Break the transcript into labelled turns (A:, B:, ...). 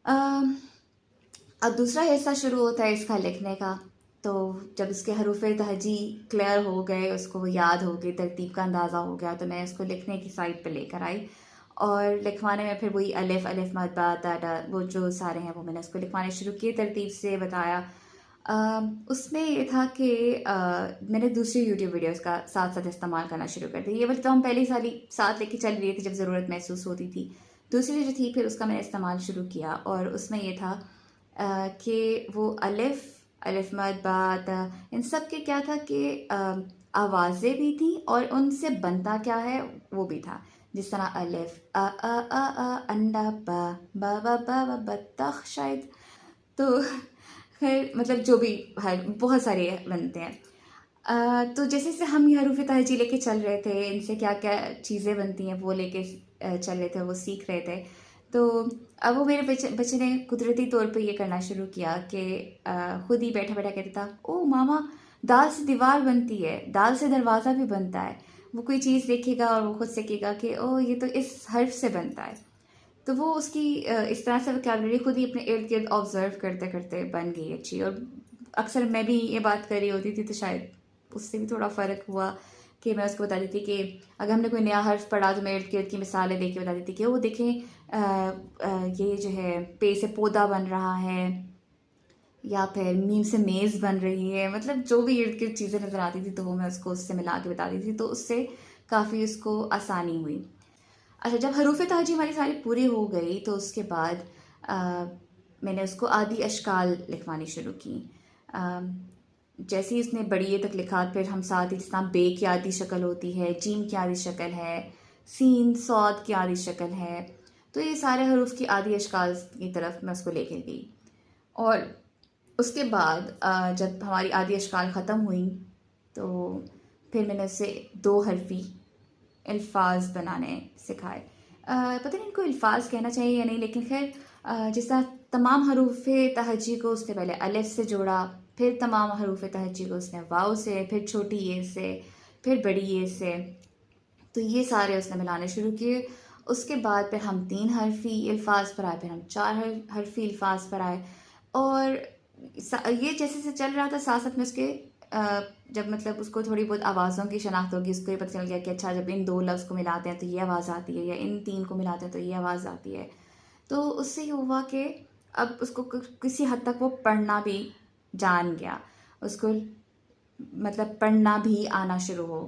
A: अब दूसरा हिस्सा शुरू होता है इसका लिखने का। तो जब उसके हरूफ तहजी क्लियर हो गए, उसको वो याद हो गई, तरतीब का अंदाज़ा हो गया, तो मैं इसको लिखने की साइड पे लेकर आई और लिखवाने में फिर वही अलिफ अलिफ मद बा ता टा वो जो सारे हैं वो मैंने उसको लिखवाने शुरू किए, तरतीब से बताया। उसमें ये था कि मैंने दूसरी यूट्यूब वीडियोस का साथ साथ इस्तेमाल करना शुरू कर दिया। ये वाली तो हम पहले ही सारी साथ लेके चल रही थी जब ज़रूरत महसूस होती थी। दूसरी जो थी फिर उसका मैंने इस्तेमाल शुरू किया और उसमें ये था कि वो अलिफ अलिफ मद बा ता इन सब के क्या था कि आवाज़ें भी थी और उनसे बनता क्या है वो भी था। जिस तरह अलिफ अंडा बा बत्तख शायद। तो खैर मतलब जो भी है बहुत सारे बनते हैं। तो जैसे जैसे हम ये हरूफ तहजी लेके चल रहे थे, इनसे क्या क्या चीज़ें बनती हैं वो लेके चल रहे थे, वो सीख रहे थे। तो अब वो मेरे बच्चे ने कुदरती तौर पे ये करना शुरू किया कि खुद ही बैठा बैठा कहता था, ओ मामा दाल से दीवार बनती है, दाल से दरवाज़ा भी बनता है। वो कोई चीज़ देखेगा और वो खुद से कहेगा कि ओ ये तो इस हर्फ से बनता है। तो वो उसकी इस तरह से वोकैबुलरी खुद ही अपने इर्द गिर्द ऑब्जर्व करते करते बन गई अच्छी। और अक्सर मैं भी ये बात कर रही होती थी तो शायद उससे भी थोड़ा फ़र्क हुआ कि मैं उसको बताती थी कि अगर हमने कोई नया हर्फ पढ़ा तो मैं इर्द गिर्द की मिसालें देके बताती थी कि वो देखें ये जो है पे से पौधा बन रहा है या फिर मीम से मेज़ बन रही है। मतलब जो भी इर्द गिर्द चीज़ें नज़र आती थी तो वो मैं उसको उससे मिला के बताती थी, तो उससे काफ़ी उसको आसानी हुई। अच्छा, जब हरूफ ताजी हमारी सारी पूरी हो गई तो उसके बाद मैंने उसको आदि अशकाल लिखवानी शुरू की। अ, जैसे ही उसने बड़ी तक लिखा फिर हम साथ ही जिस तरह बे की आदि शक्ल होती है, जीम की आदि शक्ल है, सीन सौद की आदि शक्ल है, तो ये सारे हरूफ की आदि अशकाल की तरफ मैं उसको लेकर गई। और उसके बाद जब हमारी आदि अशकाल ख़त्म हुई तो फिर मैंने उसे दो हरफी अल्फाज बनाने सिखाए। पता नहीं इनको अल्फाज कहना चाहिए या नहीं, लेकिन खैर जिस तरह तमाम हरूफ तहजी को उसने पहले अलिफ से जोड़ा, फिर तमाम हरूफ तहजी को उसने वाव से, फिर छोटी ये से, फिर बड़ी ये से, तो ये सारे उसने मिलाने शुरू किए। उसके बाद फिर हम तीन हरफी अल्फाज पर आए, फिर हम चार हरफी अल्फाज पर आए। और ये जैसे से चल रहा था साथ साथ में उसके जब मतलब उसको थोड़ी बहुत आवाज़ों की शनाख्त होगी, उसको ये पता चल गया कि अच्छा जब इन दो लफ्ज़ को मिलाते हैं तो ये आवाज़ आती है, या इन तीन को मिलाते हैं तो ये आवाज़ आती है। तो उससे ये हुआ कि अब उसको किसी हद तक वो पढ़ना भी जान गया, उसको मतलब पढ़ना भी आना शुरू हो